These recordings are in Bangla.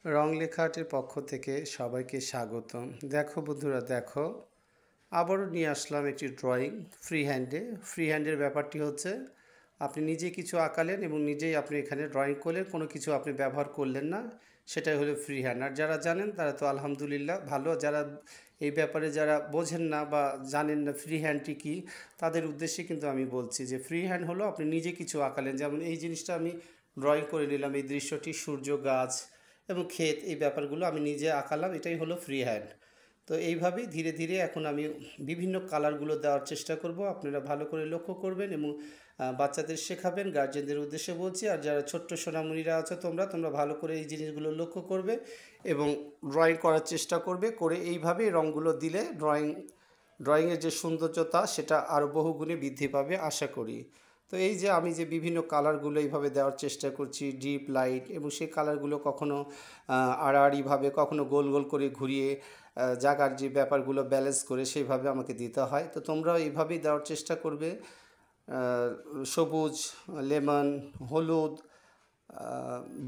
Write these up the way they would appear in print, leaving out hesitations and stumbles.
রং লেখাটির পক্ষ থেকে সবাইকে স্বাগতম। দেখো বন্ধুরা, দেখো আবারও নিয়ে আসলাম একটি ড্রয়িং ফ্রি হ্যান্ডের ব্যাপারটি হচ্ছে আপনি নিজে কিছু আঁকালেন এবং নিজেই আপনি এখানে ড্রয়িং করলেন, কোনো কিছু আপনি ব্যবহার করলেন না, সেটাই হলো ফ্রি হ্যান্ড। আর যারা জানেন তারা তো আলহামদুলিল্লাহ ভালো, যারা এই ব্যাপারে যারা বোঝেন না বা জানেন না ফ্রি হ্যান্ডটি কী, তাদের উদ্দেশ্যে কিন্তু আমি বলছি যে ফ্রি হ্যান্ড হলো আপনি নিজে কিছু আঁকালেন। যেমন এই জিনিসটা আমি ড্রয়িং করে নিলাম, এই দৃশ্যটি সূর্য, গাছ এবং ক্ষেত, এই ব্যাপারগুলো আমি নিজে আঁকালাম, এটাই হলো ফ্রি হ্যান্ড। তো এইভাবেই ধীরে ধীরে এখন আমি বিভিন্ন কালারগুলো দেওয়ার চেষ্টা করব, আপনারা ভালো করে লক্ষ্য করবেন এবং বাচ্চাদের শেখাবেন, গার্জেনদের উদ্দেশ্যে বলছি। আর যারা ছোট্ট সোনামণিরা আছো তোমরা ভালো করে এই জিনিসগুলো লক্ষ্য করবে এবং ড্রয়িং করার চেষ্টা করবে, করে এইভাবেই রঙগুলো দিলে ড্রয়িংয়ের যে সৌন্দর্যতা সেটা আরও বহুগুণে বৃদ্ধি পাবে আশা করি। তো এই যে আমি যে বিভিন্ন কালারগুলো এইভাবে দেওয়ার চেষ্টা করছি, ডিপ লাইট, এবং সেই কালারগুলো কখনো আড়াআড়িভাবে, কখনো গোল গোল করে ঘুরিয়ে জায়গার যে ব্যাপারগুলো ব্যালেন্স করে সেইভাবে আমাকে দিতে হয়। তো তোমরাও এইভাবেই দেওয়ার চেষ্টা করবে। সবুজ, লেমন, হলুদ,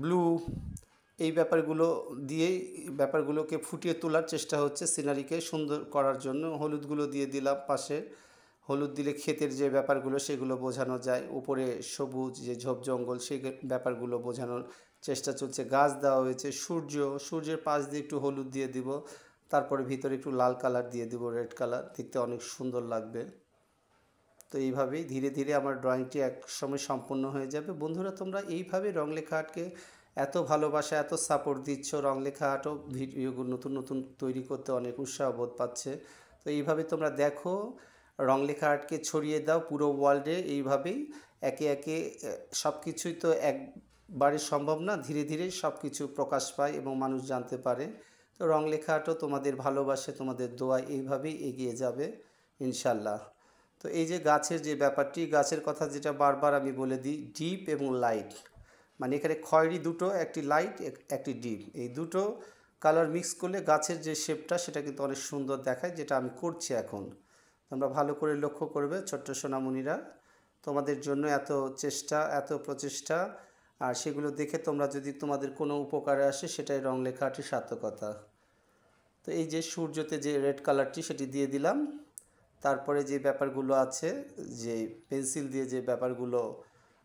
ব্লু, এই ব্যাপারগুলো দিয়েই ব্যাপারগুলোকে ফুটিয়ে তোলার চেষ্টা হচ্ছে, সিনারিকে সুন্দর করার জন্য। হলুদগুলো দিয়ে দিলাম পাশে, হলুদ দিলে ক্ষেতের যে ব্যাপারগুলো সেগুলো বোঝানো যায়, উপরে সবুজ যে ঝোপ জঙ্গল সেই ব্যাপারগুলো বোঝানোর চেষ্টা চলছে। গাছ দেওয়া হয়েছে, সূর্যের পাশ দিয়ে একটু হলুদ দিয়ে দিব, তারপরে ভিতরে একটু লাল কালার দিয়ে দিব, রেড কালার, দেখতে অনেক সুন্দর লাগবে। তো এইভাবেই ধীরে ধীরে আমার ড্রয়িংটি এক সময় সম্পূর্ণ হয়ে যাবে। বন্ধুরা, তোমরা এইভাবে রং লেখা আর্টকে এত ভালোবাসা, এত সাপোর্ট দিচ্ছ, রং লেখা আর্টও ভিডিওগুলো নতুন নতুন তৈরি করতে অনেক উৎসাহ বোধ পাচ্ছে। তো এইভাবে তোমরা দেখো, রং লেখা আর্টকে ছড়িয়ে দাও পুরো ওয়ার্ল্ডে। এইভাবেই একে একে সব কিছুই তো একবারে সম্ভব না, ধীরে ধীরে সব কিছু প্রকাশ পায় এবং মানুষ জানতে পারে। তো রং লেখা আর্টও তোমাদের ভালোবাসে, তোমাদের দোয়া এইভাবেই এগিয়ে যাবে ইনশাল্লাহ। তো এই যে গাছের যে ব্যাপারটি, গাছের কথা যেটা বারবার আমি বলে দিই, ডিপ এবং লাইট, মানে এখানে খয়েরি দুটো, একটি লাইট, একটি ডিপ, এই দুটো কালার মিক্স করলে গাছের যে শেপটা সেটা কিন্তু অনেক সুন্দর দেখায়, যেটা আমি করছি এখন। তোমরা ভালো করে লক্ষ্য করবে ছোট্ট সোনামণিরা, তোমাদের জন্য এত চেষ্টা, এত প্রচেষ্টা, আর সেগুলো দেখে তোমরা যদি তোমাদের কোনো উপকারে আসে সেটাই রং লেখাটির সার্থকতা। তো এই যে সূর্যতে যে রেড কালারটি সেটি দিয়ে দিলাম, তারপরে যে ব্যাপারগুলো আছে, যে পেন্সিল দিয়ে যে ব্যাপারগুলো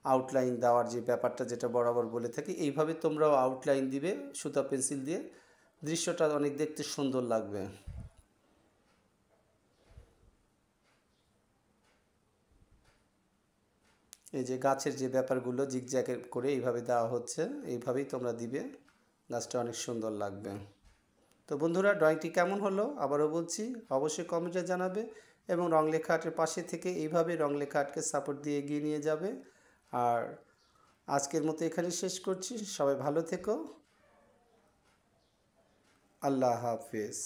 আউটলাইন দেওয়ার যে ব্যাপারটা, যেটা বরাবর বলে থাকি, এইভাবে তোমরাও আউটলাইন দিবে সুতা পেন্সিল দিয়ে, দৃশ্যটা অনেক দেখতে সুন্দর লাগবে। এই যে গাছের যে ব্যাপারগুলো জিগজ্যাগ করে এইভাবে দেওয়া হচ্ছে, এইভাবেই তোমরা দিবে, গাছটা অনেক সুন্দর লাগবে। তো বন্ধুরা, ড্রয়িংটি কেমন হলো আবারও বলছি, অবশ্যই কমেন্টে জানাবে এবং রং লেখা আর্টের পাশে থেকে এইভাবে রং লেখা আর্টকে সাপোর্ট দিয়ে এগিয়ে নিয়ে যাবে। আর আজকের মতো এখানে শেষ করছি, সবাই ভালো থেকো, আল্লাহ হাফেজ।